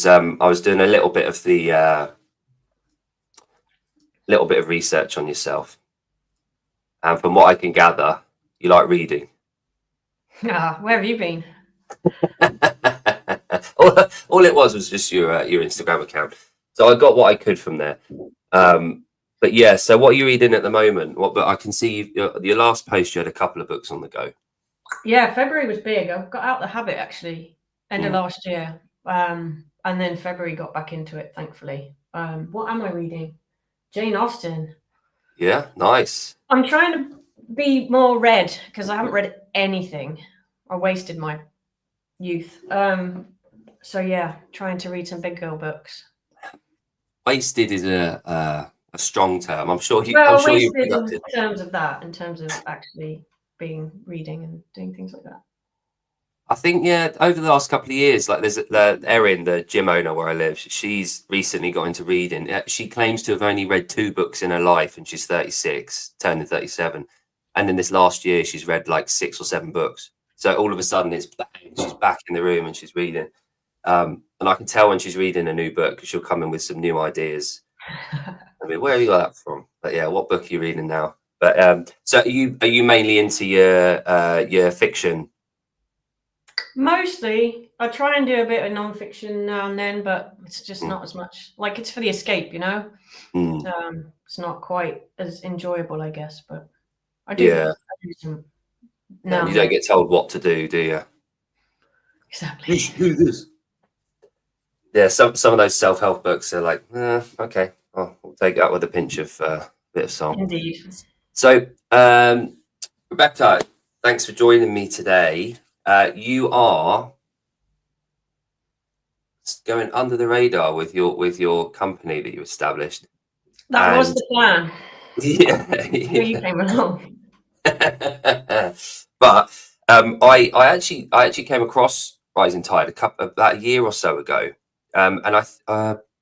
was doing a little bit of research on yourself, and from what I can gather, you like reading. Where have you been? all it was just your Instagram account. So I got what I could from there. But yeah, so what are you reading at the moment? But I can see your last post, you had a couple of books on the go. Yeah, February was big. I got out the habit actually end of last year. And then February got back into it, thankfully. What am I reading? Jane Austen. Yeah, nice. I'm trying to be more read because I haven't read anything. I wasted my youth. So yeah, trying to read some big girl books. Wasted is a strong term. I'm sure you. Well, I'm sure wasted you're in terms of that, in terms of actually reading and doing things like that. I think, yeah, over the last couple of years, like there's Erin, the gym owner where I live, she's recently got into reading. She claims to have only read 2 books in her life, and she's 36, turning 37. And then this last year, she's read like 6 or 7 books. So all of a sudden, it's bang, she's back in the room and she's reading. And I can tell when she's reading a new book because she'll come in with some new ideas. I mean, where have you got that from? But yeah, what book are you reading now? But so are you mainly into your fiction? Mostly, I try and do a bit of non-fiction now and then, but it's just not as much. Like, it's for the escape, you know. It's not quite as enjoyable, I guess. But I do. Yeah. Some And you don't get told what to do you? Exactly. You should do this. Yeah, some of those self-help books are like, okay, we'll take that with a pinch of bit of salt. Indeed. So, Rebecca, thanks for joining me today. You are going under the radar with your company that you established. That was the plan. Yeah. You came along. But I actually came across RizngTide about a year or so ago, and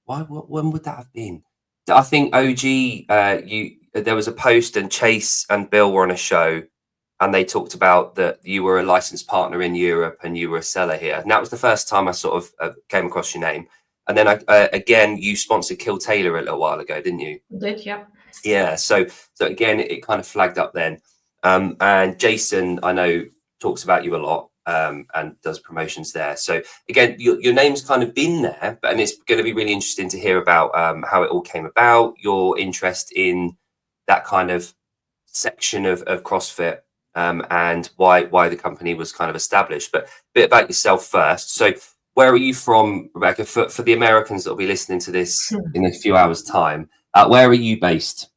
when would that have been? I think OG, there was a post, and Chase and Bill were on a show, and they talked about that you were a licensed partner in Europe and you were a seller here. And that was the first time I sort of came across your name. And then again, you sponsored Kill Taylor a little while ago, didn't you? I did, yeah. Yeah. So again, it kind of flagged up then. And Jason, I know, talks about you a lot and does promotions there. So again, your name's kind of been there, and it's going to be really interesting to hear about how it all came about, your interest in that kind of section of CrossFit, and why the company was kind of established. But a bit about yourself first. So where are you from, Rebecca? For the Americans that will be listening to this in a few hours' time, where are you based?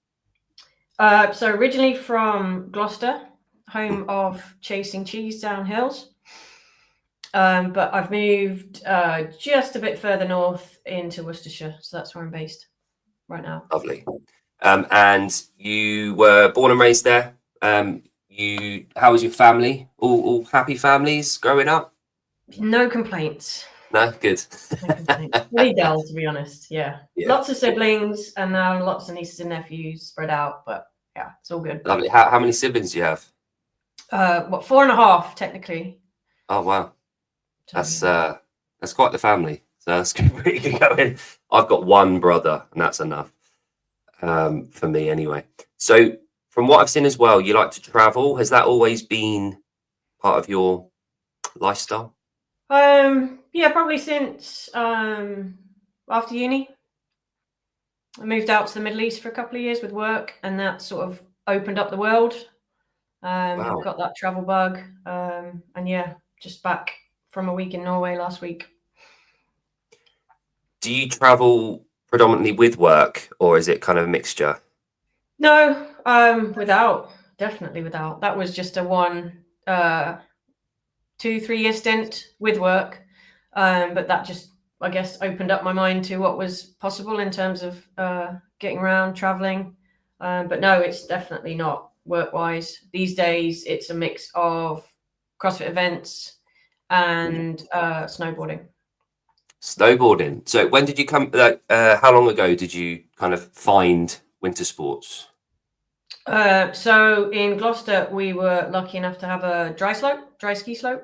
So originally from Gloucester, home of chasing cheese down hills. But I've moved just a bit further north into Worcestershire. So that's where I'm based right now. Lovely. And you were born and raised there. How was your family? All happy families growing up? No complaints. No, good. Really dull, to be honest. Yeah. Lots of siblings, and now lots of nieces and nephews spread out. But yeah, it's all good. Lovely. How many siblings do you have? 4.5 technically. Oh wow, that's quite the family. So that's pretty good going. I've got one brother, and that's enough for me anyway. So from what I've seen as well, you like to travel. Has that always been part of your lifestyle? Yeah, probably since after uni. I moved out to the Middle East for a couple of years with work, and that sort of opened up the world. Wow. Got that travel bug, and yeah, just back from a week in Norway last week. Do you travel predominantly with work, or is it kind of a mixture? No, definitely without. That was just a 2-3 year stint with work, but that just, I guess, opened up my mind to what was possible in terms of getting around, traveling. But no, it's definitely not work-wise. These days, it's a mix of CrossFit events and snowboarding. Snowboarding. So when did you come? How long ago did you kind of find winter sports? So in Gloucester, we were lucky enough to have a dry ski slope.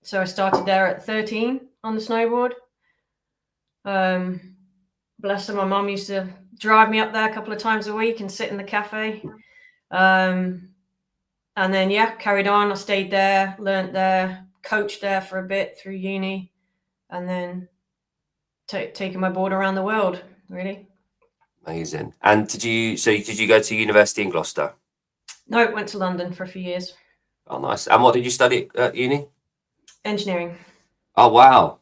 So I started there at 13 on the snowboard. Bless her, my mum used to drive me up there a couple of times a week and sit in the cafe. And then, carried on. I stayed there, learnt there, coached there for a bit through uni, and then taking my board around the world, really. Amazing. And did you go to university in Gloucester? No, went to London for a few years. Oh, nice. And what did you study at uni? Engineering. Oh, wow.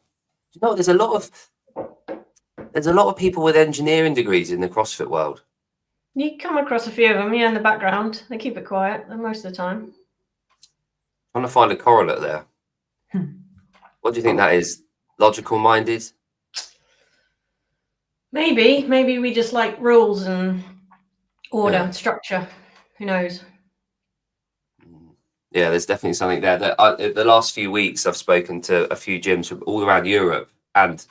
You know, there's a lot of people with engineering degrees in the CrossFit world. You come across a few of them, in the background. They keep it quiet most of the time. I'm trying to find a correlate there. What do you think that is? Logical minded? Maybe we just like rules and order and structure. Who knows? Yeah, there's definitely something there. The last few weeks, I've spoken to a few gyms from all around Europe, and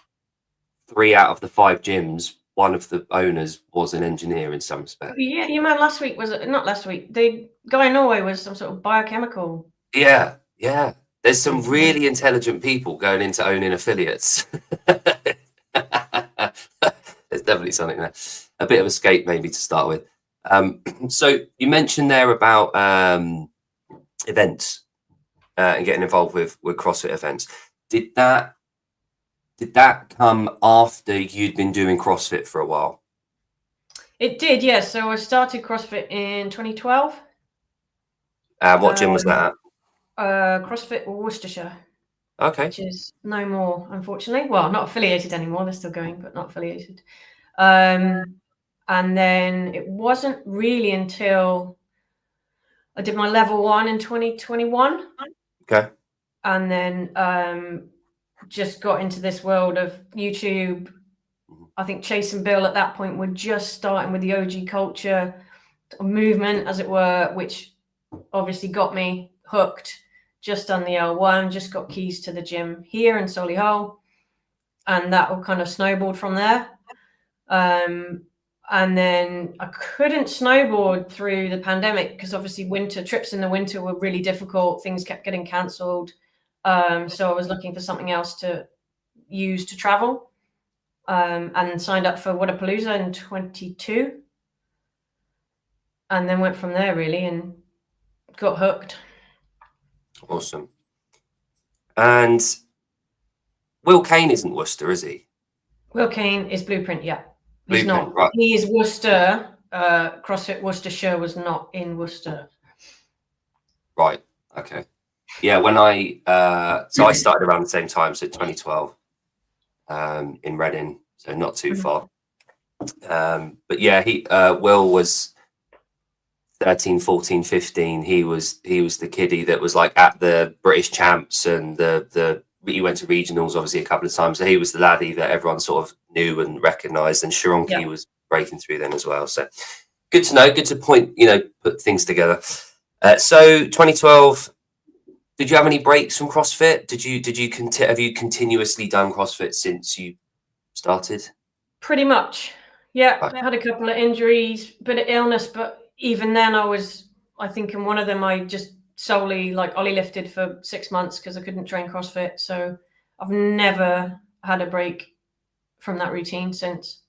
3 out of the 5 gyms, one of the owners was an engineer in some respect. Yeah, you meant last week, was it? Not last week. The guy in Norway was some sort of biochemical. Yeah. There's some really intelligent people going into owning affiliates. There's definitely something there. A bit of escape maybe to start with. So you mentioned there about events and getting involved with CrossFit events. Did that come after you'd been doing CrossFit for a while? It did, yes. So I started CrossFit in 2012. What gym was that at? CrossFit Worcestershire. Okay. Which is no more, unfortunately. Well, not affiliated anymore. They're still going, but not affiliated. And then it wasn't really until I did my level 1 in 2021. Okay. And then just got into this world of YouTube. I think Chase and Bill at that point were just starting with the OG culture movement, as it were, which obviously got me hooked. Just on the L1, just got keys to the gym here in Solihull, and that all kind of snowballed from there. And then I couldn't snowboard through the pandemic because obviously trips in the winter were really difficult. Things kept getting cancelled. So I was looking for something else to use to travel, and signed up for Wadapalooza in 22. And then went from there really and got hooked. Awesome. And Will Kane isn't Worcester, is he? Will Kane is Blueprint, yeah. He's not. Right. He is Worcester. CrossFit Worcestershire was not in Worcester. Right. Okay. Yeah. When I started around the same time, so 2012, in Reading, so not too far. But yeah, Will was 13, 14, 15. He was the kiddie that was like at the British champs, and he went to regionals obviously a couple of times. So he was the laddie that everyone sort of knew and recognised, and Sharonki was breaking through then as well. So good to know, good to put things together. So 2012, did you have any breaks from CrossFit? Have you continuously done CrossFit since you started? Pretty much. Yeah, I had a couple of injuries, bit of illness, but even then I think in one of them I just solely ollie lifted for 6 months because I couldn't train CrossFit. So I've never had a break from that routine since.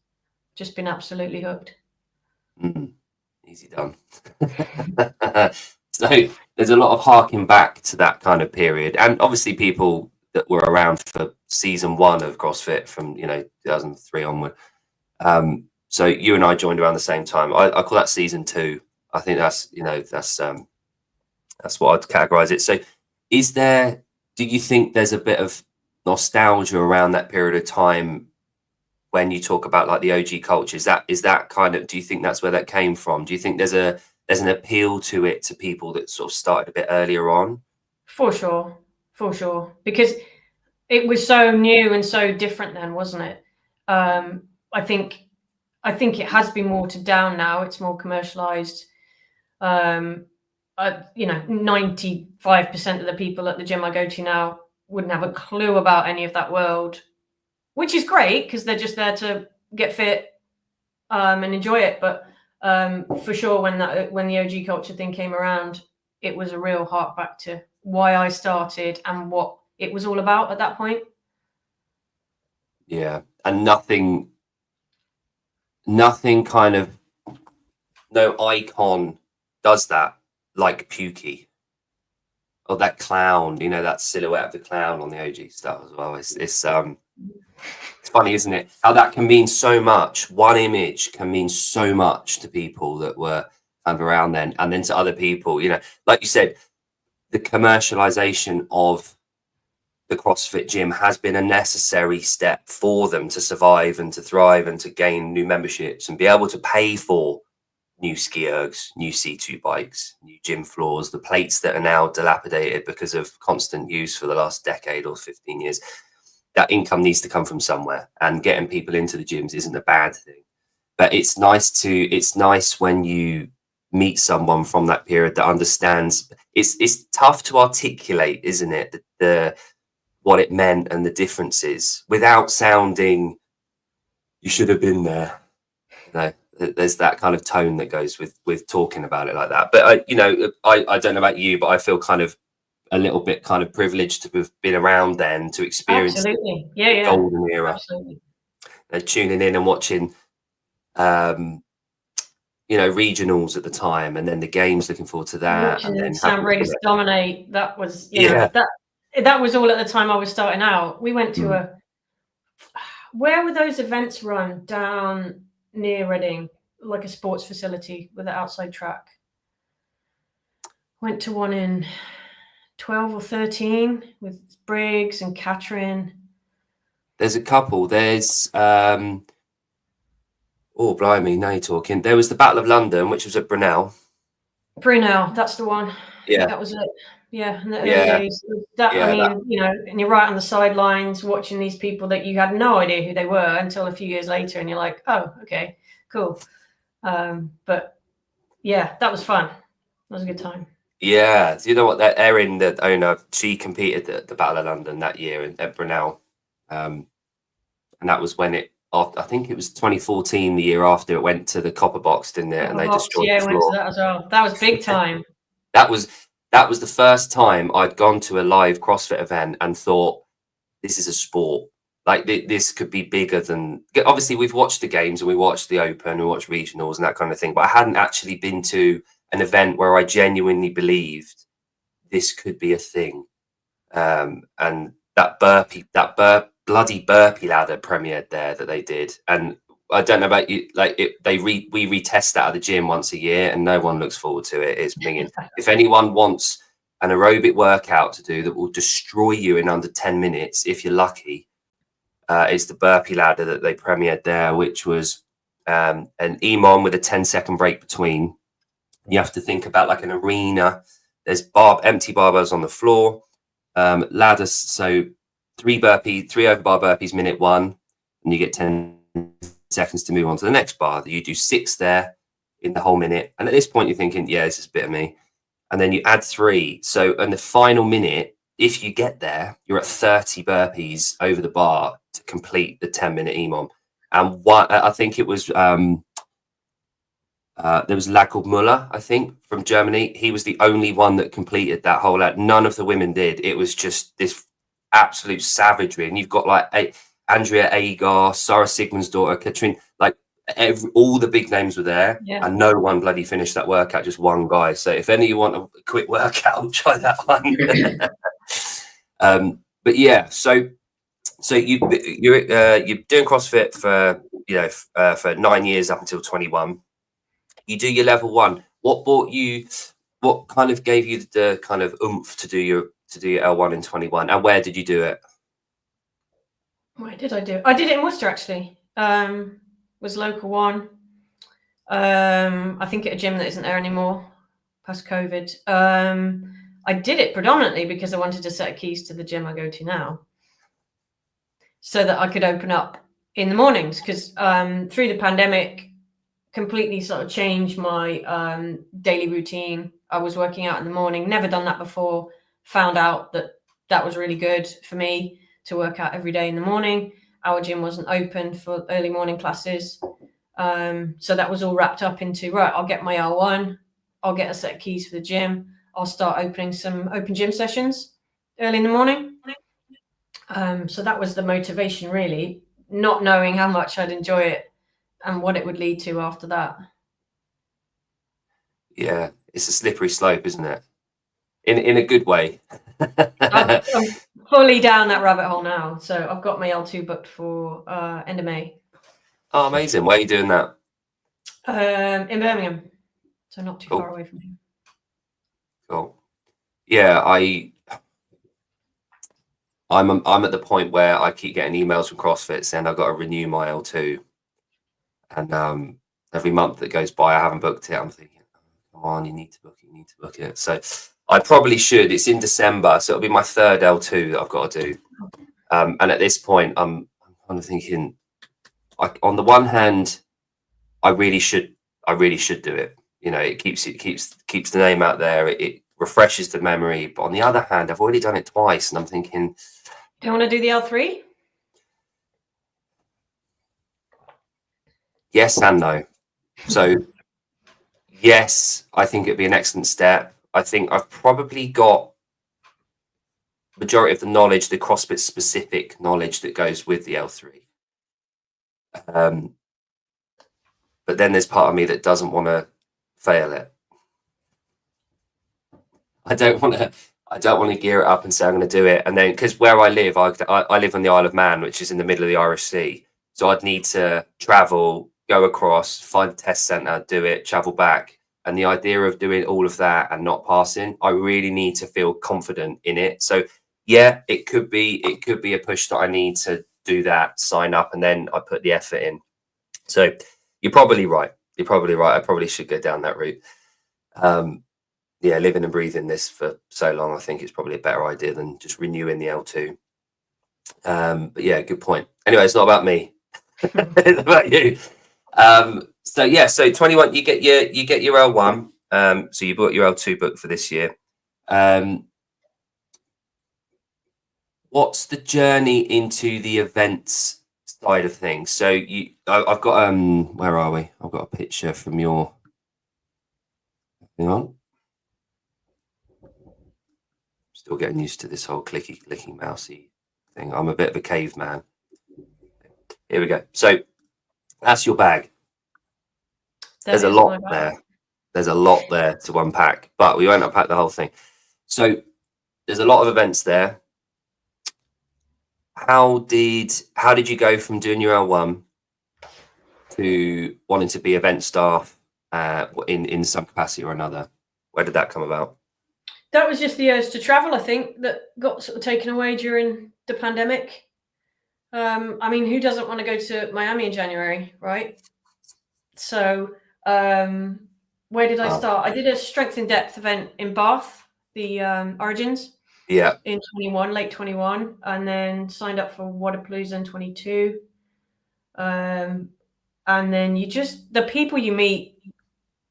Just been absolutely hooked. Easy done. So there's a lot of harking back to that kind of period, and obviously people that were around for season 1 of CrossFit from 2003 onward. So you and I joined around the same time. I call that season 2. I think that's what I'd categorize it. So do you think there's a bit of nostalgia around that period of time when you talk about like the OG culture? Is that kind of, do you think that's where that came from? Do you think there's an appeal to it to people that sort of started a bit earlier on? For sure. Because it was so new and so different then, wasn't it? I think it has been watered down now. It's more commercialized. 95% of the people at the gym I go to now wouldn't have a clue about any of that world, which is great because they're just there to get fit and enjoy it. But for sure, when the OG culture thing came around, it was a real hark back to why I started and what it was all about at that point. Yeah, and nothing kind of, no icon does that like Pukey or that clown. You know, that silhouette of the clown on the OG stuff as well. It's funny, isn't it? How that can mean so much. One image can mean so much to people that were kind of around then, and then to other people. You know, like you said, the commercialization of the CrossFit gym has been a necessary step for them to survive and to thrive and to gain new memberships and be able to pay for new ski ergs, new C2 bikes, new gym floors, the plates that are now dilapidated because of constant use for the last decade or 15 years. That income needs to come from somewhere, and getting people into the gyms isn't a bad thing. But it's nice when you meet someone from that period that understands. It's tough to articulate, isn't it? The what it meant and the differences without sounding you should have been there. You know, there's that kind of tone that goes with talking about it like that. But I don't know about you, but I feel kind of a little bit kind of privileged to have been around then, to experience Absolutely. the Yeah. golden era. Absolutely. Tuning in and watching regionals at the time, and then the games, looking forward to that. Watching And then Sam Riggs dominate, that was, yeah. that was all at the time I was starting out. We went to where were those events run? Down near Reading, like a sports facility with an outside track. Went to one in 12 or 13 with Briggs and Catherine. There's a couple. There's oh blimey, now you're talking. There was the Battle of London, which was at Brunel. That's the one. Yeah, that was it. Yeah, in the early days. And you're right on the sidelines watching these people that you had no idea who they were until a few years later, and you're like, oh, okay, cool. But yeah, that was fun. That was a good time. Yeah, you know what? That Erin, the owner, she competed at the Battle of London that year at Brunel, and that was when I think it was 2014, the year after it went to the Copper Box, didn't it? And they destroyed the floor. Went to that as well. That was big time. That was the first time I'd gone to a live CrossFit event and thought, this is a sport. Like this could be bigger than. Obviously, we've watched the games and we watched the Open, we watched regionals and that kind of thing, but I hadn't actually been to an event where I genuinely believed this could be a thing. And that bloody burpee ladder premiered there that they did, and I don't know about you, like we retest that at the gym once a year, and no one looks forward to it. It's minging. If anyone wants an aerobic workout to do that will destroy you in under 10 minutes, if you're lucky, it's the burpee ladder that they premiered there, which was an EMOM with a 10-second break between. You have to think about like an arena. There's empty barbells on the floor, ladders. So 3 overbar burpees, minute 1, and you get 10 seconds to move on to the next bar. You do 6 there in the whole minute. And at this point, you're thinking, yeah, this is a bit of me. And then you add 3. So in the final minute, if you get there, you're at 30 burpees over the bar to complete the 10-minute EMOM. And I think it was there was a lad called Muller, I think, from Germany. He was the only one that completed that whole lad. None of the women did. It was just this absolute savagery. And you've got like Andrea Agar, Sarah Sigmund's daughter, Katrine, like all the big names were there, and no one bloody finished that workout, just one guy. So if any of you want a quick workout, try that one. But yeah, so you're doing CrossFit for for 9 years up until 21. You do your level 1. What kind of gave you the kind of oomph to do your L1 in 21, and where did you do it? Where did I do it? I did it in Worcester, actually. Was local 1. I think at a gym that isn't there anymore past COVID. I did it predominantly because I wanted a set of keys to the gym I go to now, so that I could open up in the mornings, because through the pandemic completely sort of changed my daily routine. I was working out in the morning, never done that before, found out that was really good for me to work out every day in the morning. Our gym wasn't open for early morning classes. So that was all wrapped up into, right, I'll get my L1, I'll get a set of keys for the gym, I'll start opening some open gym sessions early in the morning. So that was the motivation, really. not knowing how much I'd enjoy it and what it would lead to after that. Yeah, it's a slippery slope, isn't it? In a good way. I'm fully down that rabbit hole now. So I've got my L2 booked for end of May. Oh, amazing. Where are you doing that? In Birmingham. So not too far away from here. Cool. Yeah, I'm at the point where I keep getting emails from CrossFit saying I've got to renew my L2. And every month that goes by, I haven't booked it. I'm thinking, oh, come on, you need to book it, you need to book it. So I probably should. It's in December, so it'll be my third L2 that I've got to do. And at this point, I'm kind of thinking, on the one hand, I really should do it. You know, it keeps the name out there. It refreshes the memory. But on the other hand, I've already done it twice, and I'm thinking, do you want to do the L3? Yes and no. So yes, I think it'd be an excellent step. I think I've probably got majority of the knowledge, the CrossFit specific knowledge that goes with the L3. But then there's part of me that doesn't want to fail it. I don't want to gear it up and say I'm going to do it. And then, because where I live, I live on the Isle of Man, which is in the middle of the Irish Sea. So I'd need to travel, go across, find a test centre, do it, travel back. And the idea of doing all of that and not passing, I really need to feel confident in it. So yeah, it could be a push that I need to do that, sign up, and then I put the effort in. So you're probably right. I probably should go down that route. Yeah, living and breathing this for so long, I think it's probably a better idea than just renewing the L2. But yeah, good point. Anyway, it's not about me. It's about you. So yeah, so 21, you get your L1. So you bought your L2 book for this year. What's the journey into the events side of things? So I've got where are we? I've got a picture from your. Hang on. Still getting used to this whole clicky mousey thing. I'm a bit of a caveman. Here we go. So that's your bag. There's a lot there. There's a lot there to unpack, but we won't unpack the whole thing. So there's a lot of events there. How did you go from doing your L1 to wanting to be event staff in some capacity or another? Where did that come about? That was just the urge to travel, I think, that got sort of taken away during the pandemic. I mean, who doesn't want to go to Miami in January, right? So where did I start? I did a strength in depth event in Bath, the Origins. Yeah. In 21, late 21, and then signed up for Wodapalooza in 22. And then the people you meet,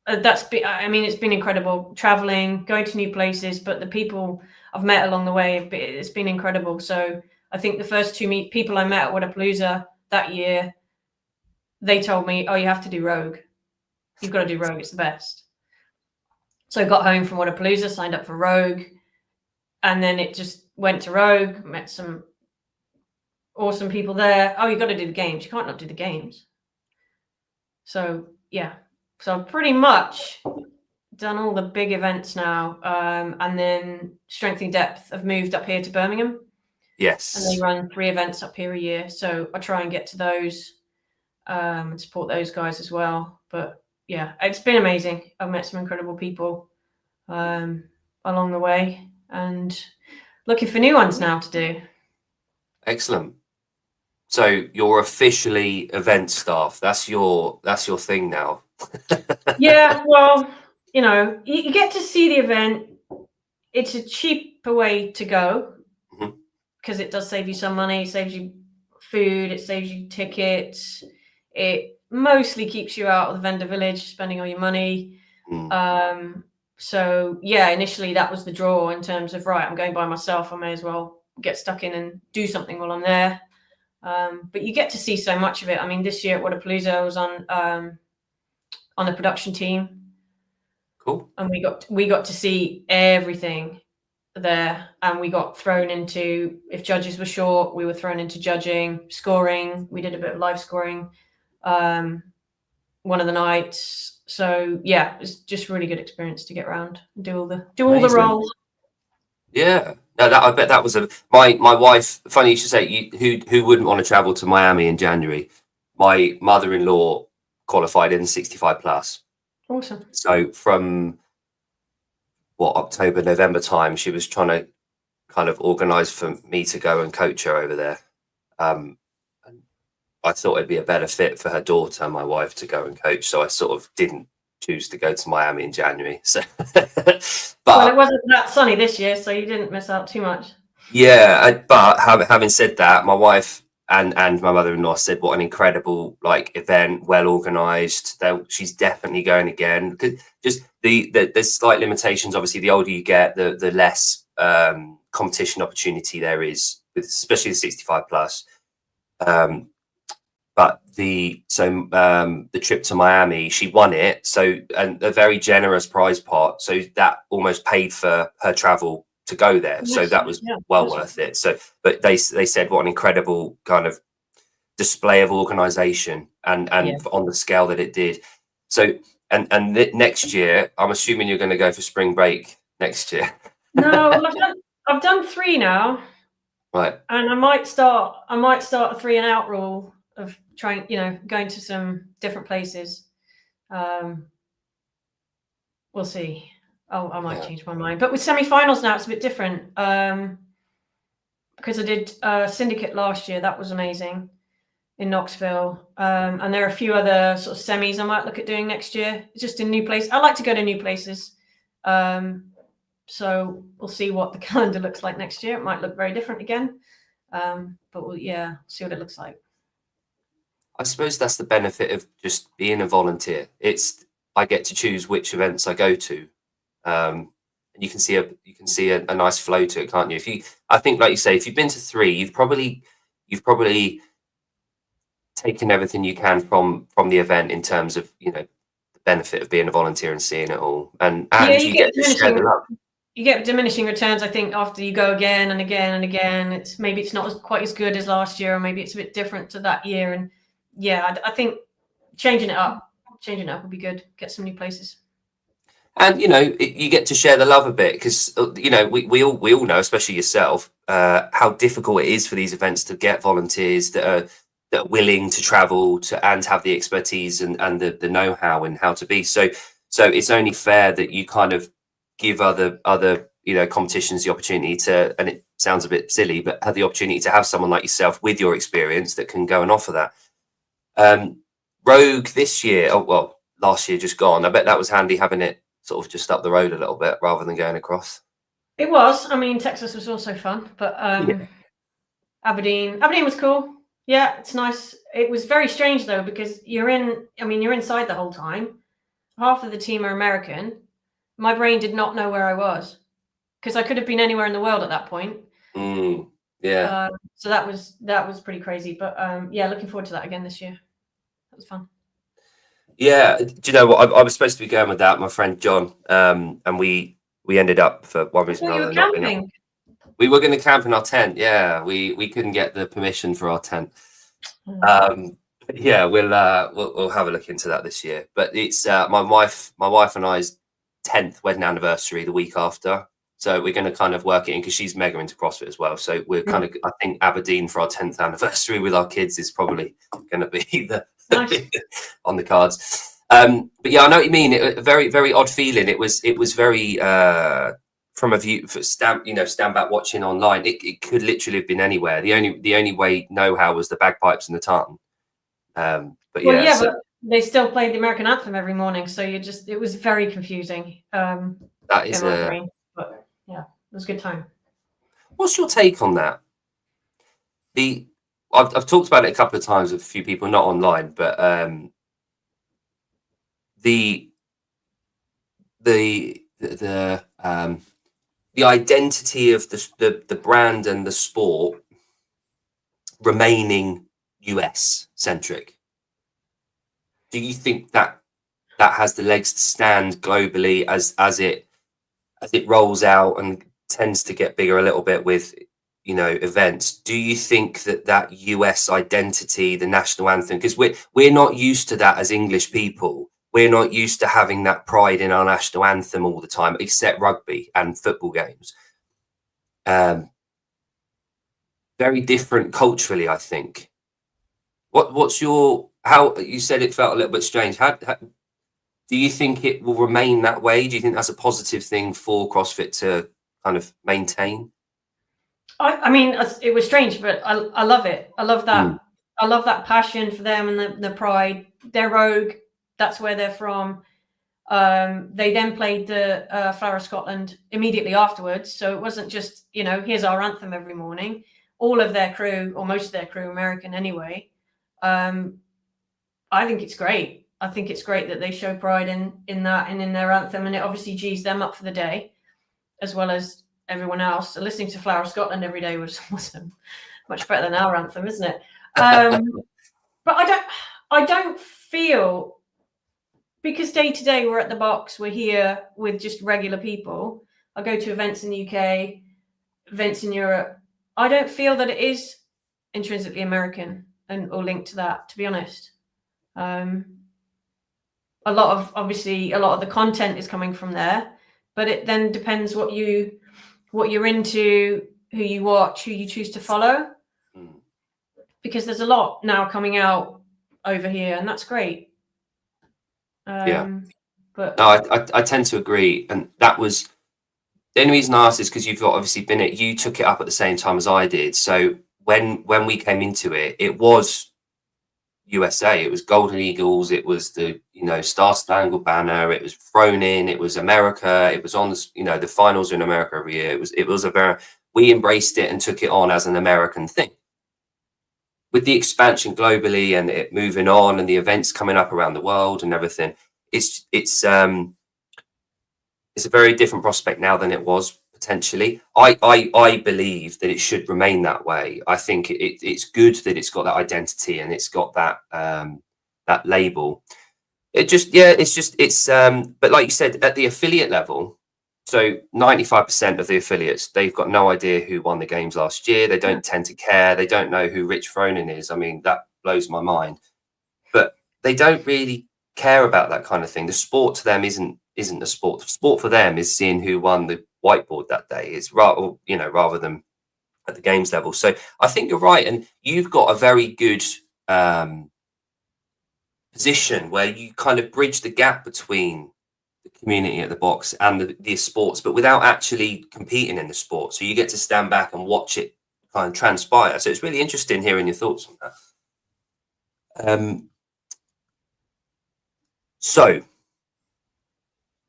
it's been incredible traveling, going to new places, but the people I've met along the way, it's been incredible. So I think the first two people I met at Wodapalooza that year, they told me, oh, you have to do Rogue. You've got to do Rogue. It's the best. So I got home from Wodapalooza, signed up for Rogue, and then it just went to Rogue, met some awesome people there. Oh, you got to do the games. You can't not do the games. So yeah. So I've pretty much done all the big events now. And then Strength in Depth have moved up here to Birmingham. Yes. And they run 3 events up here a year. So I try and get to those and support those guys as well. But yeah, it's been amazing. I've met some incredible people along the way and looking for new ones now to do. Excellent. So you're officially event staff. That's your thing now. Yeah, well, you get to see the event. It's a cheaper way to go because it does save you some money. It saves you food. It saves you tickets. It mostly keeps you out of the vendor village, spending all your money. So yeah, initially that was the draw in terms of, right, I'm going by myself. I may as well get stuck in and do something while I'm there. But you get to see so much of it. I mean, this year at Wodapalooza, I was on the production team. Cool. And we got to see everything. there, and we got thrown into, if judges were short, we were thrown into judging, scoring. We did a bit of live scoring one of the nights. So yeah, it's just really good experience to get around and do all the roles. Yeah, no, that I bet that was my wife. Funny you should say. Who wouldn't want to travel to Miami in January? My mother-in-law qualified in 65 plus. Awesome. So from October, November time, she was trying to kind of organise for me to go and coach her over there. And I thought it'd be a better fit for her daughter, my wife, to go and coach. So I sort of didn't choose to go to Miami in January. So, but well, it wasn't that sunny this year, so you didn't miss out too much. Yeah, but having said that, my wife and my mother-in-law said what an incredible event, well organised. She's definitely going again, because just there's slight limitations. Obviously, the older you get, the less competition opportunity there is, especially the 65 plus. But the trip to Miami, she won it. So, and a very generous prize pot. So that almost paid for her travel to go there. Yes, so that was well worth it. So, but they said what an incredible kind of display of organisation and on the scale that it did. So, and next year, I'm assuming you're going to go for spring break next year. No, I've done 3 now. Right. And I might start a 3 and out rule of trying, going to some different places. We'll see. I might change my mind. But with semi-finals now, it's a bit different. Because I did Syndicate last year. That was amazing in Knoxville. And there are a few other sort of semis I might look at doing next year. Just in new places. I like to go to new places. So we'll see what the calendar looks like next year. It might look very different again. But we'll see what it looks like. I suppose that's the benefit of just being a volunteer. I get to choose which events I go to. And you can see a nice flow to it, can't you? I think, like you say, if you've been to 3, you've probably taken everything you can from the event in terms of the benefit of being a volunteer and seeing it all, and you get to share the love. You get diminishing returns, I think, after you go again and again and again. It's not quite as good as last year, or maybe it's a bit different to that year. And I think changing it up would be good. Get some new places. And you get to share the love a bit, because we all know, especially yourself, how difficult it is for these events to get volunteers that are willing to travel and have the expertise and the know-how and how to be. So it's only fair that you kind of give other competitions the opportunity to, and it sounds a bit silly, but have the opportunity to have someone like yourself with your experience that can go and offer that. Rogue this year, last year just gone. I bet that was handy having it sort of just up the road a little bit rather than going across. It was. I mean, Texas was also fun, but Aberdeen was cool. Yeah, it's nice. It was very strange though, because you're inside the whole time. Half of the team are American. My brain did not know where I was, because I could have been anywhere in the world at that point. So that was pretty crazy. But looking forward to that again this year. That was fun. Yeah, do you know what? I was supposed to be going with that, my friend John, and we ended up, for one reason or another, not being. We were going to camp in our tent. Yeah, we couldn't get the permission for our tent. We'll have a look into that this year. But it's my wife and I's 10th wedding anniversary the week after, so we're going to kind of work it in, because she's mega into CrossFit as well. So we're kind of, I think Aberdeen for our 10th anniversary with our kids is probably going to be on the cards. But yeah, I know what you mean. A very, very odd feeling. It was very from a view for stand back watching online. It could literally have been anywhere. The only way know-how was the bagpipes and the tartan. But they still played the American anthem every morning, so it was very confusing. That is brain, but yeah, it was a good time. What's your take on that? I've talked about it a couple of times with a few people, not online, but the identity of the brand and the sport remaining US centric. Do you think that has the legs to stand globally as it rolls out and tends to get bigger a little bit with, you know, events. Do you think that US identity, the national anthem, because we're not used to that as English people. We're not used to having that pride in our national anthem all the time, except rugby and football games. Very different culturally, I think. What's your, how you said it felt a little bit strange. How do you think it will remain that way? Do you think that's a positive thing for CrossFit to kind of maintain? I mean, it was strange, but I love it. I love that. I love that passion for them and the pride. They're Rogue. That's where they're from. They then played the Flower of Scotland immediately afterwards. So it wasn't just, you know, here's our anthem every morning. All of their crew, or most of their crew, American anyway. I think it's great. I think it's great that they show pride in that and in their anthem. And it obviously G's them up for the day, as well as everyone else. So listening to Flower of Scotland every day was awesome. Much better than our anthem, isn't it? But I don't feel, because day to day we're at the box, we're here with just regular people. I go to events in the UK, events in Europe. I don't feel that it is intrinsically American or linked to that, to be honest. A lot of the content is coming from there, but it then depends what you're into, who you watch, who you choose to follow, because there's a lot now coming out over here, and that's great. But no, I tend to agree, and that was the only reason I asked is because you've obviously you took it up at the same time as I did. So when we came into it, it was USA, it was Golden Eagles, it was the, you know, Star Spangled Banner, it was thrown in, it was America, it was on the, you know, the finals are in America every year. It was a very, we embraced it and took it on as an American thing. With the expansion globally and it moving on and the events coming up around the world and everything, it's a very different prospect now than it was potentially. I believe that it should remain that way. I think it's good that it's got that identity and it's got that that label. But like you said, at the affiliate level, so 95% of the affiliates, they've got no idea who won the games last year. They don't tend to care. They don't know who Rich Fronin is. I mean, that blows my mind. But they don't really care about that kind of thing. The sport to them isn't a sport. The sport for them is seeing who won the whiteboard that day. It's rather than at the games level. So I think you're right, and you've got a very good position where you kind of bridge the gap between the community at the box and the sports, but without actually competing in the sport. So you get to stand back and watch it kind of transpire. So it's really interesting hearing your thoughts on that. So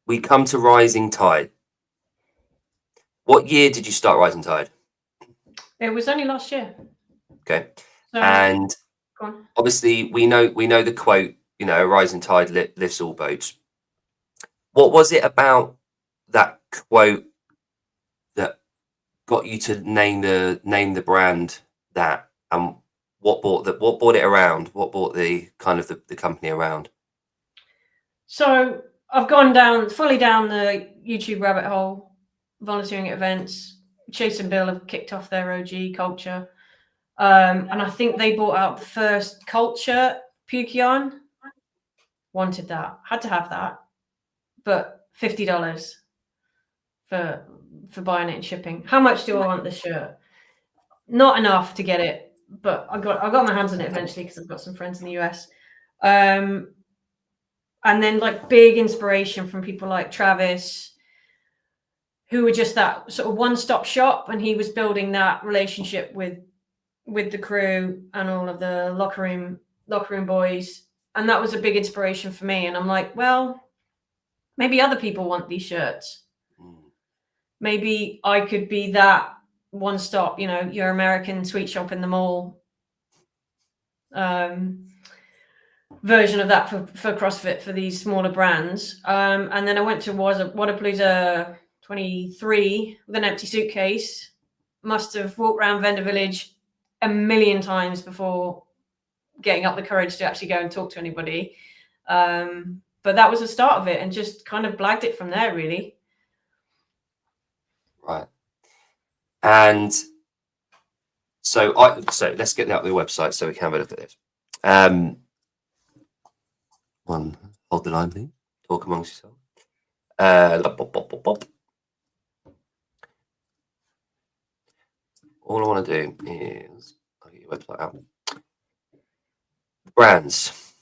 we come to RizngTide. What year did you start RizngTide? it was only last year. Okay. So, And go on. obviously we know the quote, you know, rising tide lifts all boats. What was it about that quote that got you to name the brand that, and what brought it around? What brought the kind of the company around? So I've gone fully down the YouTube rabbit hole, volunteering at events. Chase and Bill have kicked off their OG culture. And I think they bought out the first culture, Pukion. Wanted that, had to have that, but $50 for buying it and shipping. How much do I want this shirt? Not enough to get it, but I got my hands on it eventually because I've got some friends in the US. And then like big inspiration from people like Travis, who were just that sort of one-stop shop, and he was building that relationship with the crew and all of the locker room boys. And that was a big inspiration for me. And I'm like, well, maybe other people want these shirts. Maybe I could be that one stop, you know, your American sweet shop in the mall version of that for CrossFit for these smaller brands. And then I went to Wodapalooza 23 with an empty suitcase. Must have walked around Vendor Village a million times before getting up the courage to actually go and talk to anybody. But that was the start of it, and just kind of blagged it from there, really. Right. And so let's get out the website so we can have a look at this. Hold the line, please. Talk amongst yourselves. All I want to do is I'll get your website out. Brands.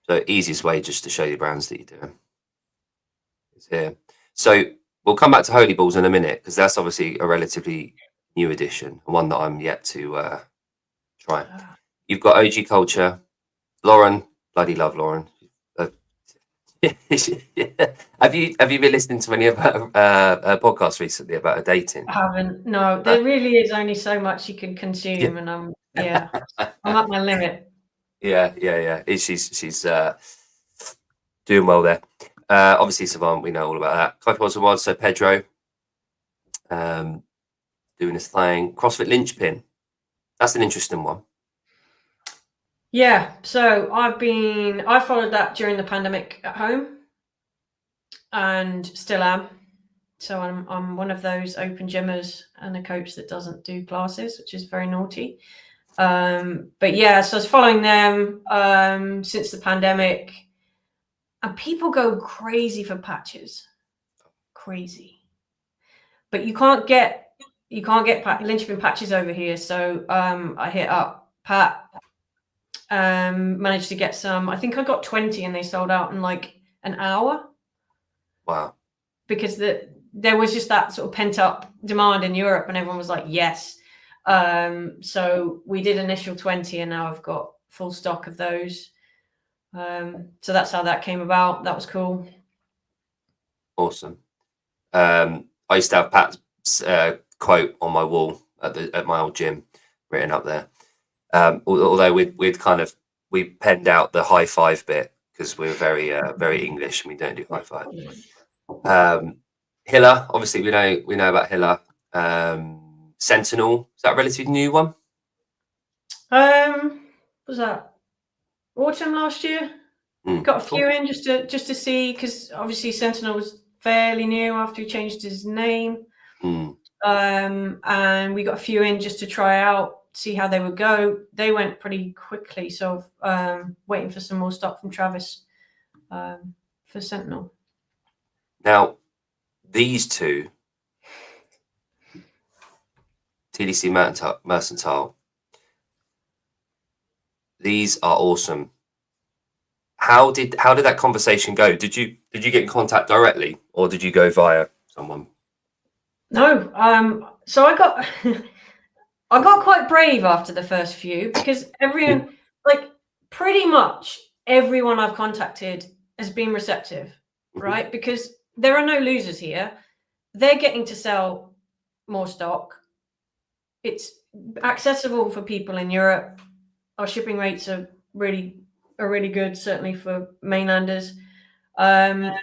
So easiest way just to show you brands that you're doing is here. So we'll come back to Holy Balls in a minute because that's obviously a relatively new edition, one that I'm yet to try. You've got OG Culture, Lauren. Bloody love Lauren. Have you been listening to any of her podcasts recently about her dating? I haven't. No, there really is only so much you can consume, and I'm at my limit. Yeah. She's doing well there. Obviously, Savant, we know all about that. Coffee Pods and Wads, so Pedro doing his thing. CrossFit Linchpin. That's an interesting one. Yeah, so I followed that during the pandemic at home and still am. So I'm one of those open gymmers and a coach that doesn't do classes, which is very naughty. But yeah, so I was following them since the pandemic, and people go crazy for patches. Crazy. But you can't get linchpin patches over here. So I hit up Pat. Managed to get some. I think I got 20 and they sold out in like an hour. Wow. Because there was just that sort of pent up demand in Europe and everyone was like, yes. So we did initial 20 and now I've got full stock of those. So that's how that came about. That was cool. Awesome. I used to have Pat's quote on my wall at my old gym written up there. Although we penned out the high five bit because we were very English and we don't do high five. Hiller, obviously we know about Hiller. Sentinel, is that a relatively new one? Was that autumn last year? Got a few in just to see, because obviously Sentinel was fairly new after he changed his name. And we got a few in just to try out, see how they would go. They went pretty quickly, so waiting for some more stock from Travis for Sentinel. Now, these two, TDC Mercantile, these are awesome. How did that conversation go? Did you get in contact directly, or did you go via someone? No. So I got I got quite brave after the first few, because everyone, like pretty much everyone I've contacted has been receptive, right? Because there are no losers here. They're getting to sell more stock. It's accessible for people in Europe. Our shipping rates are really good, certainly for mainlanders. No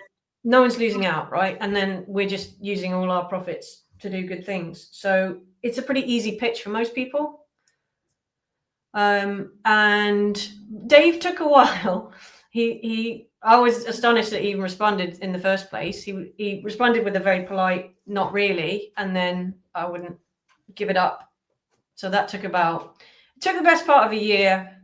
one's losing out, right? And then we're just using all our profits to do good things. So it's a pretty easy pitch for most people. And Dave took a while. I was astonished that he even responded in the first place. He responded with a very polite, not really, and then I wouldn't give it up. So that took the best part of a year,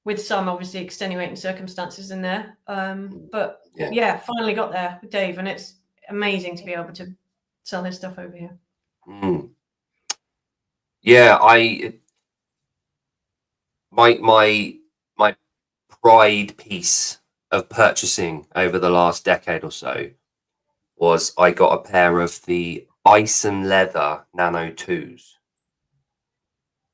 with some obviously extenuating circumstances in there. But yeah, finally got there with Dave, and it's amazing to be able to sell this stuff over here. Yeah, my pride piece of purchasing over the last decade or so was I got a pair of the bison leather Nano 2s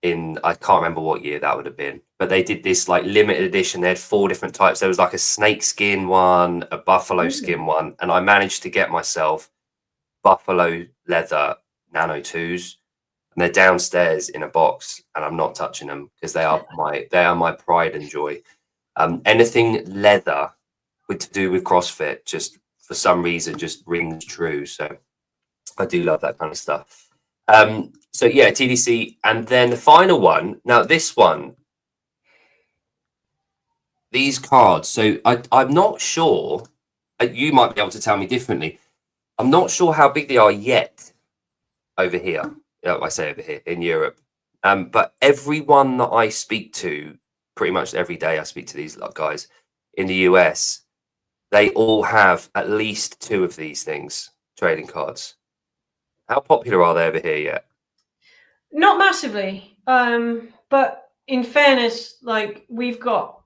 in, I can't remember what year that would have been, but they did this like limited edition. They had 4 different types. There was like a snake skin one, a buffalo skin one, and I managed to get myself buffalo leather Nano 2s. And they're downstairs in a box, and I'm not touching them because they are my pride and joy. Anything leather to do with CrossFit, just for some reason, just rings true. So I do love that kind of stuff. So yeah, TDC, and then the final one. Now this one, these cards. So I'm not sure. You might be able to tell me differently. I'm not sure how big they are yet. over here. I say over here in Europe. But everyone that I speak to, pretty much every day I speak to these guys in the US, they all have at least 2 of these things, trading cards. How popular are they over here yet? Not massively. But in fairness, like, we've got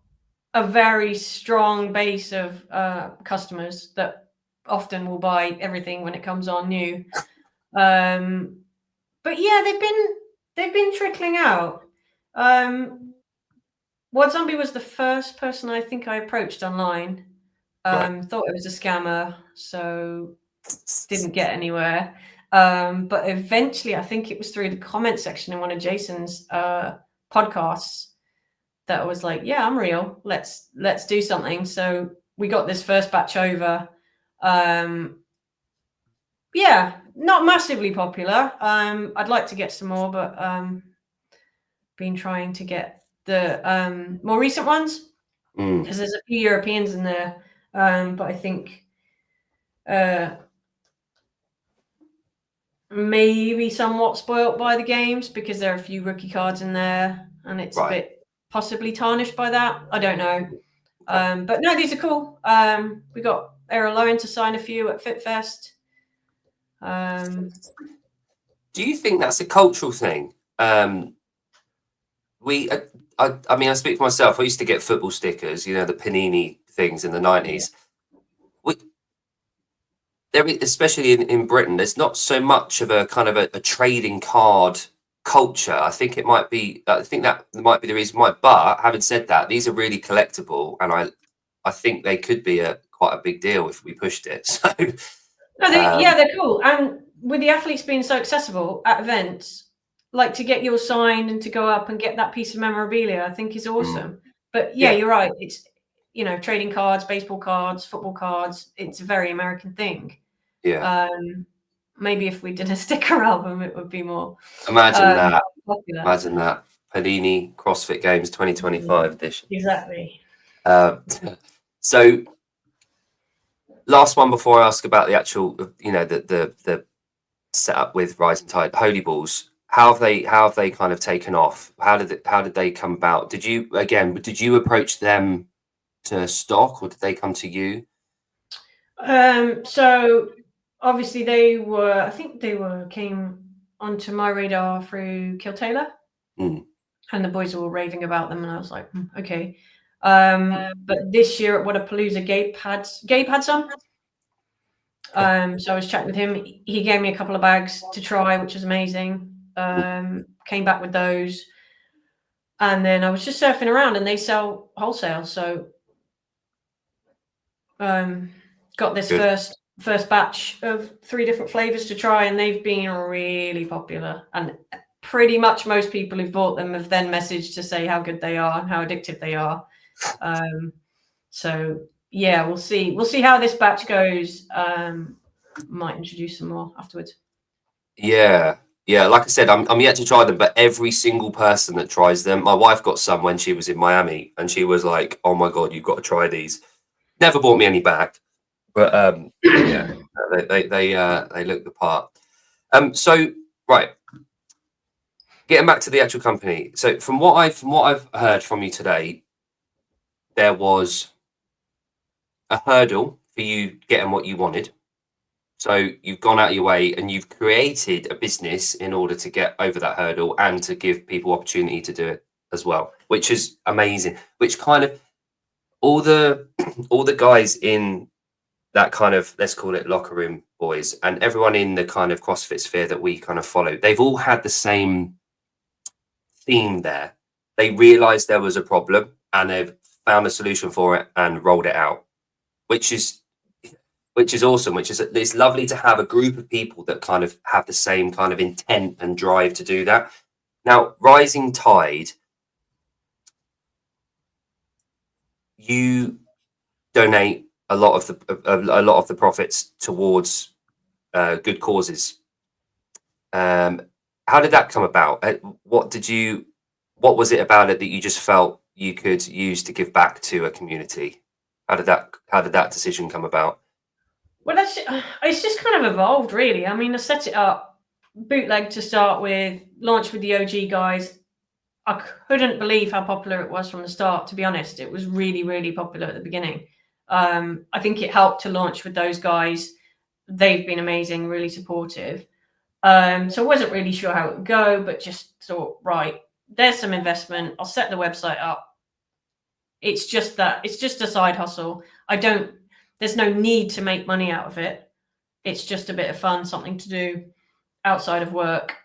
a very strong base of customers that often will buy everything when it comes on new. But yeah, they've been trickling out. What Zombie was the first person I think I approached online. Right. Thought it was a scammer, so didn't get anywhere. But eventually, I think it was through the comment section in one of Jason's podcasts that I was like, "Yeah, I'm real. Let's do something." So we got this first batch over. Yeah, not massively popular. I'd like to get some more, but been trying to get the more recent ones because there's a few Europeans in there. But I think maybe somewhat spoilt by the games because there are a few rookie cards in there, and it's a bit possibly tarnished by that. I don't know. But no, these are cool. We got Errol Lowen to sign a few at FitFest. Do you think that's a cultural thing? I mean, I speak for myself. I used to get football stickers, you know, the Panini things in the 90s. Especially in Britain, there's not so much of a kind of a trading card culture. I think that might be the reason why. But having said that, these are really collectible, and I think they could be quite a big deal if we pushed it. So no, they're cool. And with the athletes being so accessible at events, like to get yours signed and to go up and get that piece of memorabilia, I think is awesome. But yeah, you're right. It's, you know, trading cards, baseball cards, football cards. It's a very American thing. Yeah. Maybe if we did a sticker album, it would be more. Imagine that. Popular. Imagine that. Panini CrossFit Games 2025 edition. Exactly. So, last one before I ask about the actual, you know, the setup with RizngTide Holy Balls. How have they kind of taken off? How did they come about? Did you approach them to stock, or did they come to you? So obviously I think they came onto my radar through Kill Taylor, and the boys were all raving about them, and I was like, okay. But this year at Wodapalooza, Gabe had some. So I was chatting with him. He gave me a couple of bags to try, which was amazing. Came back with those, and then I was just surfing around, and they sell wholesale. So got this first batch of 3 different flavors to try, and they've been really popular. And pretty much most people who've bought them have then messaged to say how good they are and how addictive they are. So yeah, we'll see how this batch goes. Might introduce some more afterwards. Yeah. Like I said, I'm yet to try them, but every single person that tries them, my wife got some when she was in Miami, and she was like, "Oh my god, you've got to try these." Never bought me any back, but yeah, they look the part. So right, getting back to the actual company. So from what I've heard from you today, there was a hurdle for you getting what you wanted. So you've gone out of your way and you've created a business in order to get over that hurdle and to give people opportunity to do it as well, which is amazing. Which kind of all the guys in that kind of, let's call it locker room boys, and everyone in the kind of CrossFit sphere that we kind of follow, they've all had the same theme there. They realized there was a problem and they've found a solution for it and rolled it out, which is awesome. It's lovely to have a group of people that kind of have the same kind of intent and drive to do that. Now, RizngTide, you donate a lot of the profits towards good causes. How did that come about? What was it about it that you just felt you could use to give back to a community? How did that decision come about? Well, it's just kind of evolved, really. I mean, I set it up bootleg to start with, launched with the OG guys. I couldn't believe how popular it was from the start, to be honest. It was really, really popular at the beginning. I think it helped to launch with those guys. They've been amazing, really supportive. So I wasn't really sure how it would go, but just thought, right, there's some investment. I'll set the website up. It's just a side hustle. There's no need to make money out of it. It's just a bit of fun, something to do outside of work.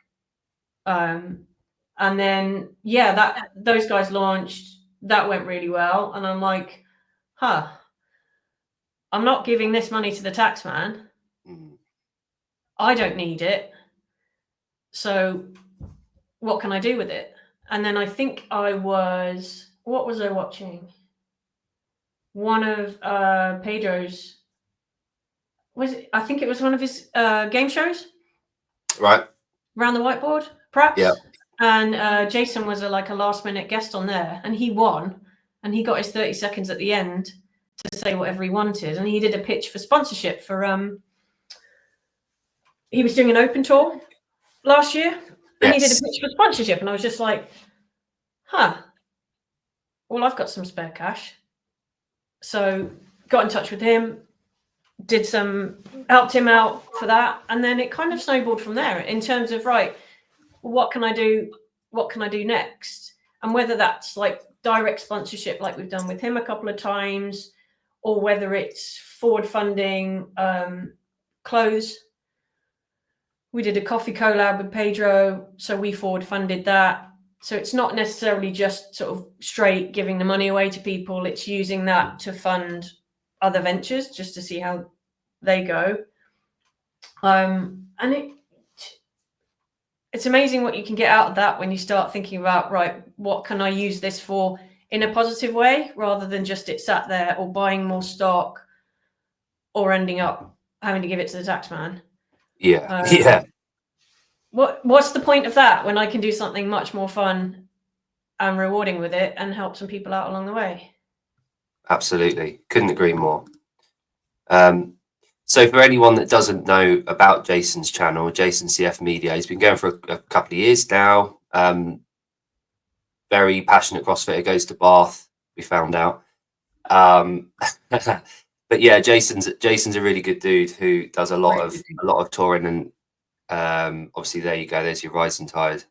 And then, those guys launched, that went really well. And I'm like, I'm not giving this money to the tax man. I don't need it. So what can I do with it? And then I think what was I watching? One of Pedro's, I think it was one of his game shows. Right. Around the whiteboard, perhaps. Yeah. And Jason was a last minute guest on there, and he won, and he got his 30 seconds at the end to say whatever he wanted. And he did a pitch for sponsorship for he was doing an open tour last year, and he did a pitch for sponsorship, and I was just like, well, I've got some spare cash. So got in touch with him, helped him out for that, and then it kind of snowballed from there in terms of, right, what can I do next? And whether that's like direct sponsorship like we've done with him a couple of times, or whether it's forward funding clothes. We did a coffee collab with Pedro, so we forward funded that. So it's not necessarily just sort of straight giving the money away to people. It's using that to fund other ventures just to see how they go. And it's amazing what you can get out of that when you start thinking about, right, what can I use this for in a positive way, rather than just it sat there or buying more stock or ending up having to give it to the tax man. Yeah. What's the point of that when I can do something much more fun and rewarding with it and help some people out along the way? Absolutely. Couldn't agree more. So for anyone that doesn't know about Jason's channel, Jason CF Media, he's been going for a couple of years now. Very passionate CrossFitter, goes to Bath, we found out. But yeah, Jason's a really good dude who does a lot of touring, and obviously there you go, there's your RizngTide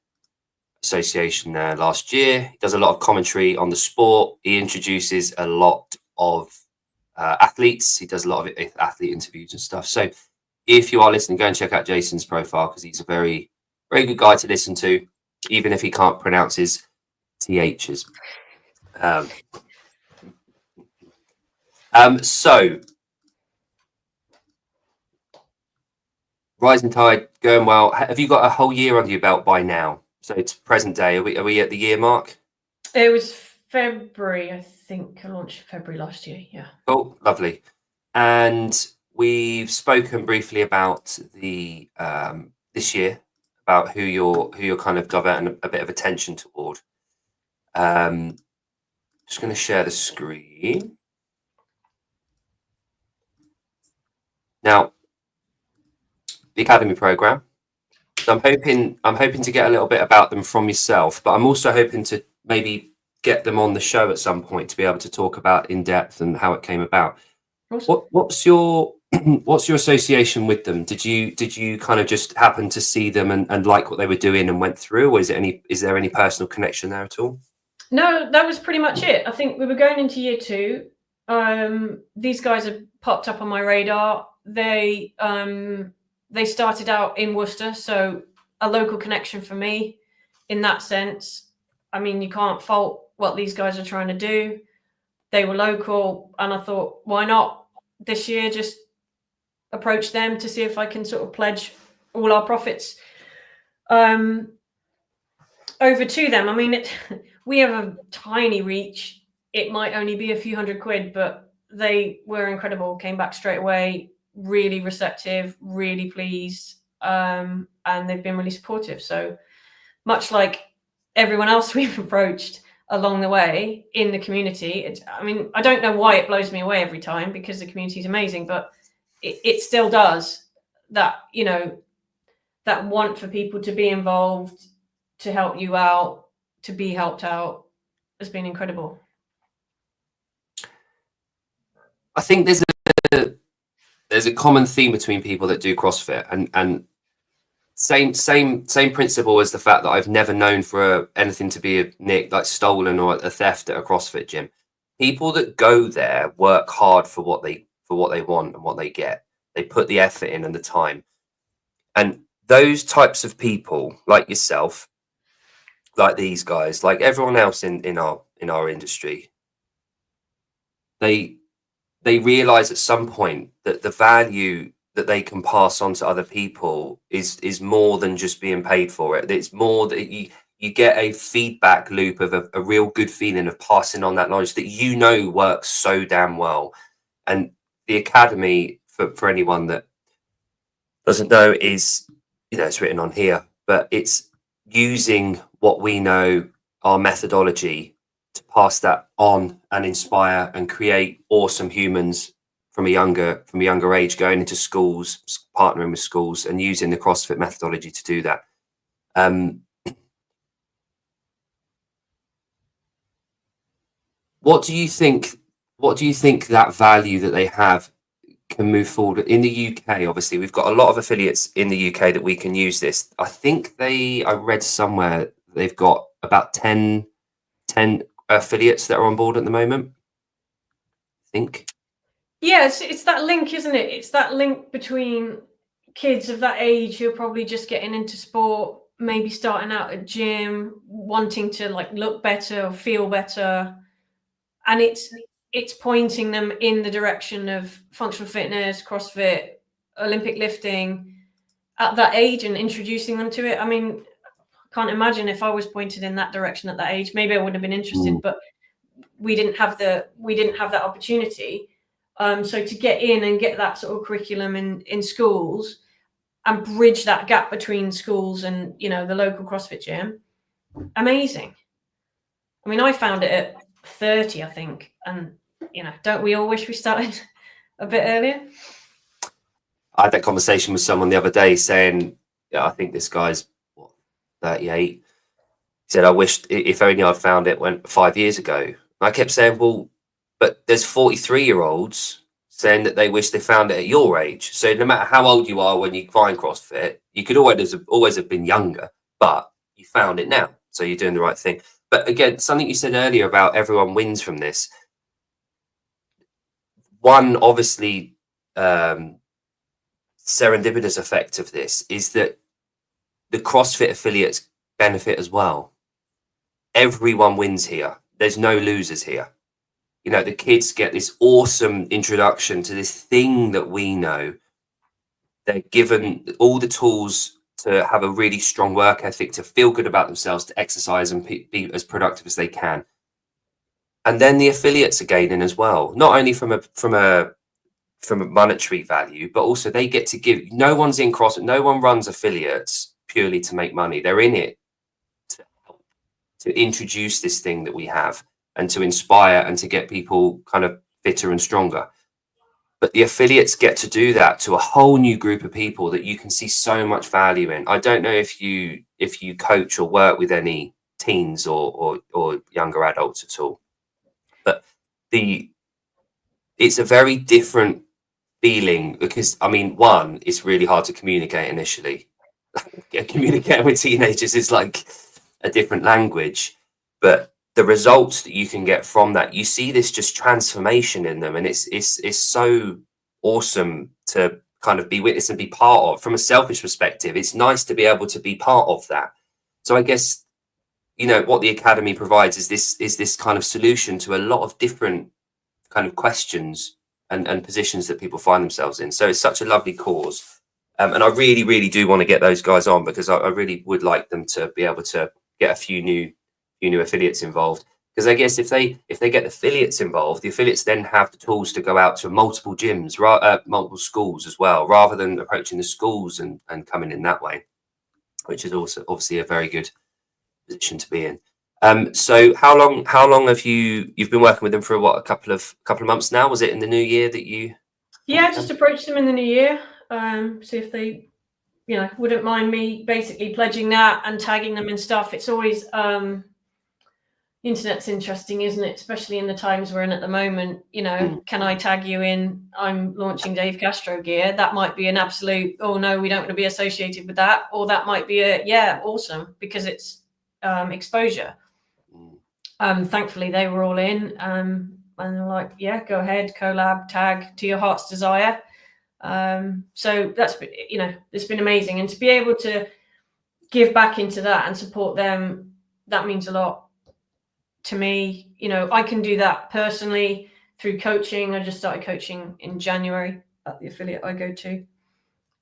association there last year. He does a lot of commentary on the sport. He introduces a lot of athletes. He does a lot of athlete interviews and stuff. So if you are listening, go and check out Jason's profile, because he's a very, very good guy to listen to, even if he can't pronounce his THs. So RizngTide going well. Have you got a whole year under your belt by now? So it's present day. Are we at the year mark? It was February, I think. I launched February last year. Yeah. Cool, lovely. And we've spoken briefly about the this year, about who you're kind of diverting a bit of attention toward. Just going to share the screen now. The Academy program. So I'm hoping to get a little bit about them from yourself, but I'm also hoping to maybe get them on the show at some point to be able to talk about in depth and how it came about. Awesome. What's your association with them? Did you kind of just happen to see them and like what they were doing and went through, or is there any personal connection there at all? No, that was pretty much it. I think we were going into year 2. These guys have popped up on my radar. They started out in Worcester, so a local connection for me in that sense. I mean, you can't fault what these guys are trying to do. They were local, and I thought, why not this year just approach them to see if I can sort of pledge all our profits over to them. I mean, we have a tiny reach. It might only be a few £100, but they were incredible, came back straight away, really receptive, really pleased, and they've been really supportive. So much like everyone else we've approached along the way in the community, I mean, I don't know why it blows me away every time, because the community is amazing, but it still does that. You know, that want for people to be involved, to help you out, to be helped out, has been incredible. I think there's a common theme between people that do CrossFit, and same principle as the fact that I've never known for anything to be nicked, like stolen or a theft at a CrossFit gym. People that go there work hard for what they want and what they get. They put the effort in and the time. And those types of people, like yourself, like these guys, like everyone else in our industry, they realize at some point that the value that they can pass on to other people is more than just being paid for it. It's more that you get a feedback loop of a real good feeling of passing on that knowledge that works so damn well. And the academy, for anyone that doesn't know, is, it's written on here, but it's using what we know, our methodology, to pass that on and inspire and create awesome humans from a younger age, going into schools, partnering with schools, and using the CrossFit methodology to do that. What do you think that value that they have can move forward in the UK? Obviously, we've got a lot of affiliates in the UK that we can use this. I think I read somewhere they've got about 10 affiliates that are on board at the moment, I think. Yeah, it's that link, isn't it? It's that link between kids of that age who are probably just getting into sport, maybe starting out at gym, wanting to like look better or feel better, and it's pointing them in the direction of functional fitness, CrossFit, Olympic lifting at that age and introducing them to it. I mean, I can't imagine if I was pointed in that direction at that age. Maybe I wouldn't have been interested, but we didn't have that opportunity. So to get in and get that sort of curriculum in schools and bridge that gap between schools and, the local CrossFit gym, amazing. I mean, I found it at 30, I think. And, don't we all wish we started a bit earlier? I had that conversation with someone the other day saying, I think this guy's 38. He said, I wished if only I'd found it 5 years ago. And I kept saying, well, but there's 43-year-olds saying that they wish they found it at your age. So no matter how old you are when you find CrossFit, you could always have been younger, but you found it now. So you're doing the right thing. But again, something you said earlier about everyone wins from this. One, obviously, serendipitous effect of this is that the CrossFit affiliates benefit as well. Everyone wins here. There's no losers here. The kids get this awesome introduction to this thing that we know. They're given all the tools to have a really strong work ethic, to feel good about themselves, to exercise and be as productive as they can. And then the affiliates are gaining as well, not only from a monetary value, but also they get to give. No one's in CrossFit. No one runs affiliates purely to make money. They're in it to help to introduce this thing that we have and to inspire and to get people kind of fitter and stronger. But the affiliates get to do that to a whole new group of people that you can see so much value in. I don't know if you coach or work with any teens or younger adults at all, but it's a very different feeling because, I mean, one, it's really hard to communicate initially. Communicating with teenagers is like a different language, but the results that you can get from that, you see this just transformation in them, and it's so awesome to kind of be witness and be part of. From a selfish perspective, it's nice to be able to be part of that. So I guess what the academy provides is this kind of solution to a lot of different kind of questions and positions that people find themselves in. So it's such a lovely cause, and I really, really do want to get those guys on because I really would like them to be able to get a few new affiliates involved. Because I guess if they get affiliates involved, the affiliates then have the tools to go out to multiple gyms, multiple schools as well, rather than approaching the schools and coming in that way, which is also obviously a very good position to be in. So how long have you've been working with them for a couple of months now? Was it in the new year that you? Yeah, just approached them in the new year, see if they wouldn't mind me basically pledging that and tagging them and stuff. It's always internet's interesting, isn't it? Especially in the times we're in at the moment. Can I tag you in? I'm launching Dave Castro gear. That might be an absolute, oh no, we don't want to be associated with that. Or that might be awesome, because it's exposure. Thankfully they were all in, and they're like, yeah, go ahead, collab, tag to your heart's desire. So that's been, it's been amazing, and to be able to give back into that and support them, that means a lot to me. I can do that personally through coaching. I just started coaching in January at the affiliate I go to.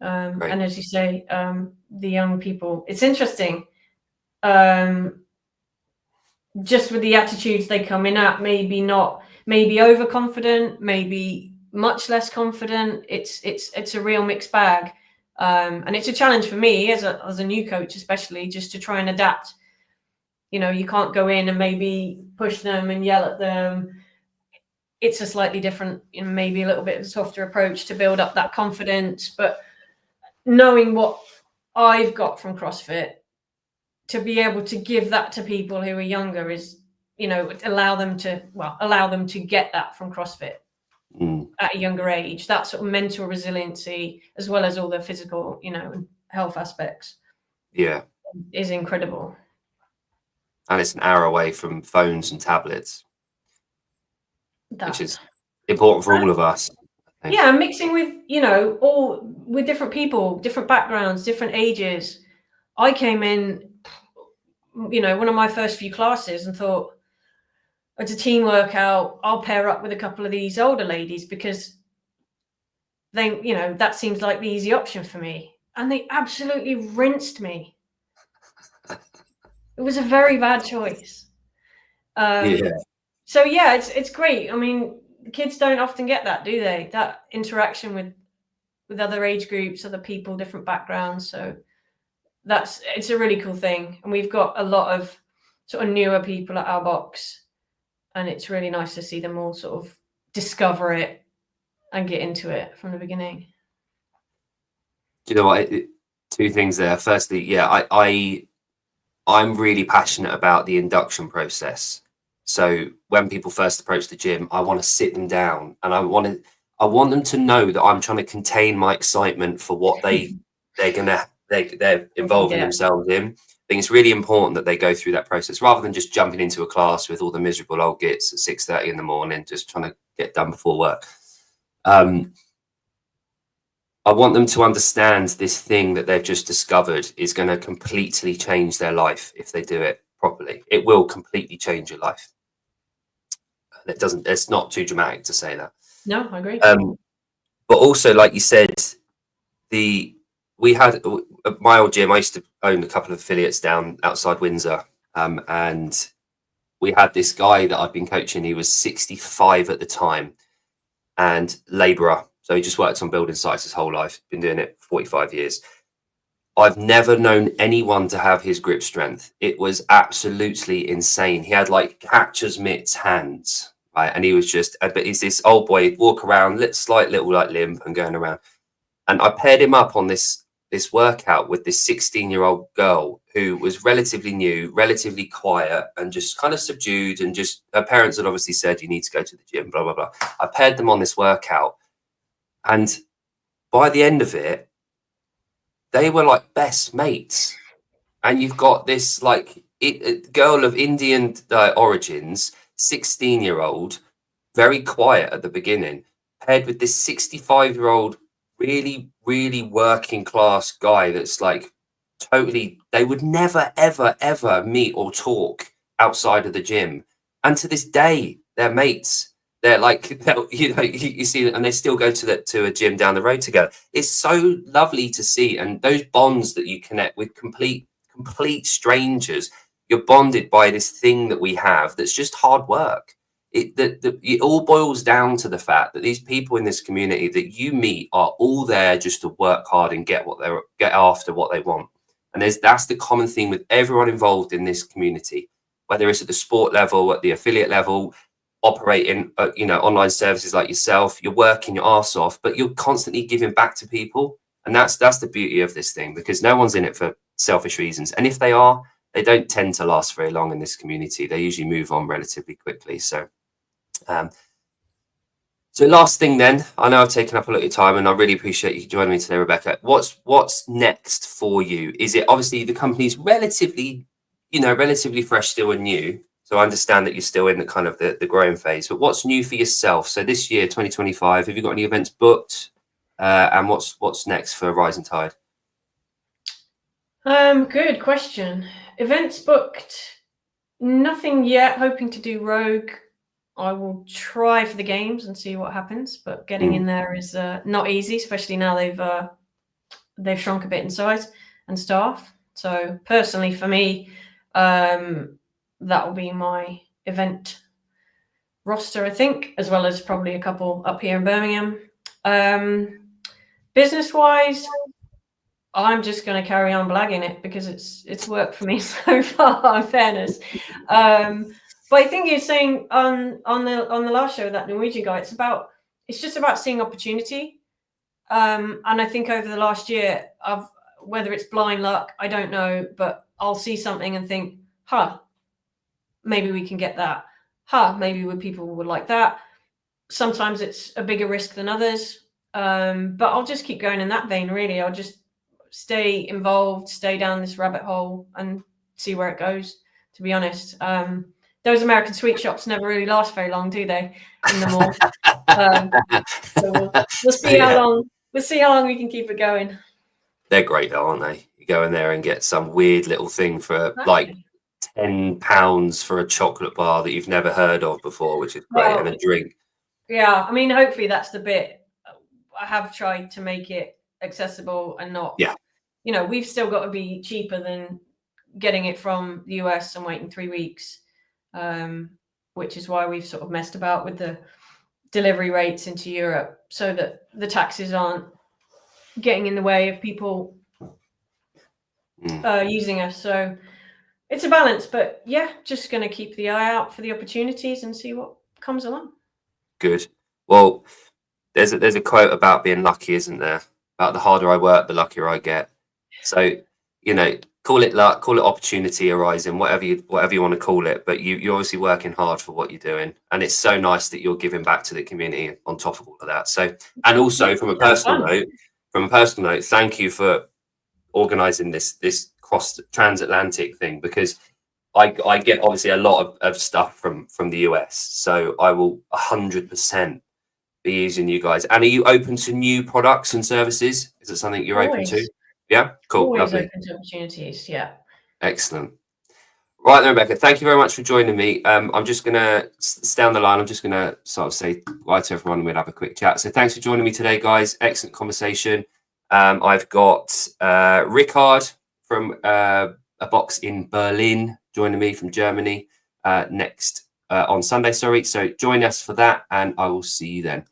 And as you say, the young people, it's interesting. Just with the attitudes they come in at, maybe overconfident, maybe much less confident. It's a real mixed bag. And it's a challenge for me as a new coach, especially, just to try and adapt. You can't go in and maybe push them and yell at them. It's a slightly different, maybe a little bit of a softer approach to build up that confidence. But knowing what I've got from CrossFit, to be able to give that to people who are younger is, allow them to get that from CrossFit at a younger age. That sort of mental resiliency, as well as all the physical, and health aspects. Yeah. Is incredible. And it's an hour away from phones and tablets, which is important for all of us. Yeah, mixing with, all with different people, different backgrounds, different ages. I came in, one of my first few classes and thought, it's a team workout, I'll pair up with a couple of these older ladies because they, that seems like the easy option for me. And they absolutely rinsed me. It was a very bad choice. So yeah, it's great. I mean, kids don't often get that, do they? That interaction with other age groups, other people, different backgrounds. So it's a really cool thing. And we've got a lot of sort of newer people at our box, and it's really nice to see them all sort of discover it and get into it from the beginning. Do you know what? Two things there. Firstly, yeah, I'm really passionate about the induction process. So when people first approach the gym, I want to sit them down, and I want them to know that I'm trying to contain my excitement for what they're involving themselves in. I think it's really important that they go through that process rather than just jumping into a class with all the miserable old gits at 6:30 in the morning, just trying to get done before work. I want them to understand this thing that they've just discovered is going to completely change their life if they do it properly. It will completely change your life. It's not too dramatic to say that. No, I agree. But also, like you said, we had my old gym. I used to own a couple of affiliates down outside Windsor, and we had this guy that I'd been coaching. He was 65 at the time and labourer. So he just worked on building sites his whole life, been doing it 45 years. I've never known anyone to have his grip strength. It was absolutely insane. He had like catcher's mitts hands, right? And he was but he's this old boy, he'd walk around, slight little like limp and going around. And I paired him up on this workout with this 16-year-old girl who was relatively new, relatively quiet, and just kind of subdued. And just her parents had obviously said, you need to go to the gym, blah, blah, blah. I paired them on this workout. And by the end of it, they were like best mates. And you've got this like girl of Indian origins, 16-year-old, very quiet at the beginning, paired with this 65-year-old, really, really working class guy that's like totally, they would never, ever, ever meet or talk outside of the gym. And to this day, they're mates. They're like, you see, and they still go to a gym down the road together. It's so lovely to see. And those bonds that you connect with complete strangers, you're bonded by this thing that we have that's just hard work. It all boils down to the fact that these people in this community that you meet are all there just to work hard and get after what they want. And that's the common theme with everyone involved in this community, whether it's at the sport level, at the affiliate level, operating, online services like yourself. You're working your arse off, but you're constantly giving back to people. And that's the beauty of this thing, because no one's in it for selfish reasons. And if they are, they don't tend to last very long in this community. They usually move on relatively quickly. So, so last thing then, I know I've taken up a lot of your time, and I really appreciate you joining me today, Rebecca. What's next for you? Is it, obviously the company's relatively fresh still and new. So I understand that you're still in the kind of the growing phase, but what's new for yourself? So this year, 2025, have you got any events booked? And what's next for RizngTide? Good question. Events booked, nothing yet. Hoping to do Rogue. I will try for the games and see what happens, but getting in there is not easy, especially now they've shrunk a bit in size and staff. So personally, for me, that will be my event roster, I think, as well as probably a couple up here in Birmingham. Business-wise, I'm just going to carry on blagging it because it's worked for me so far, in fairness. But I think you're saying on the last show, that Norwegian guy, it's just about seeing opportunity. And I think over the last year, whether it's blind luck, I don't know, but I'll see something and think, maybe we can get that. Maybe people would like that. Sometimes it's a bigger risk than others. But I'll just keep going in that vein, really. I'll just stay involved, stay down this rabbit hole and see where it goes, to be honest. Those American sweet shops never really last very long, do they? In the mall. So we'll see how long. We'll see how long we can keep it going. They're great, though, aren't they? You go in there and get some weird little thing for like £10 for a chocolate bar that you've never heard of before, which is great, and a drink. Yeah, I mean, hopefully that's the bit. I have tried to make it accessible and not. Yeah. We've still got to be cheaper than getting it from the US and waiting 3 weeks, which is why we've sort of messed about with the delivery rates into Europe, so that the taxes aren't getting in the way of people using us. So it's a balance, but yeah, just going to keep the eye out for the opportunities and see what comes along. Good. Well, there's a quote about being lucky, isn't there? About the harder I work, the luckier I get. So, call it luck, call it opportunity arising, whatever you want to call it. But you're obviously working hard for what you're doing, and it's so nice that you're giving back to the community on top of all of that. So, and also from a personal note, thank you for organising this cross transatlantic thing, because I get obviously a lot of stuff from the US. So I will 100% be using you guys. And are you open to new products and services? Is it something you're open to? Yeah, cool. Always Lovely. open to opportunities. Yeah. Excellent. Right then, Rebecca, thank you very much for joining me. I'm just going to stay on the line. I'm just going to sort of say bye to everyone, and we'll have a quick chat. So thanks for joining me today, guys. Excellent conversation. I've got Rickard from a box in Berlin joining me from Germany next on Sunday. So join us for that, and I will see you then.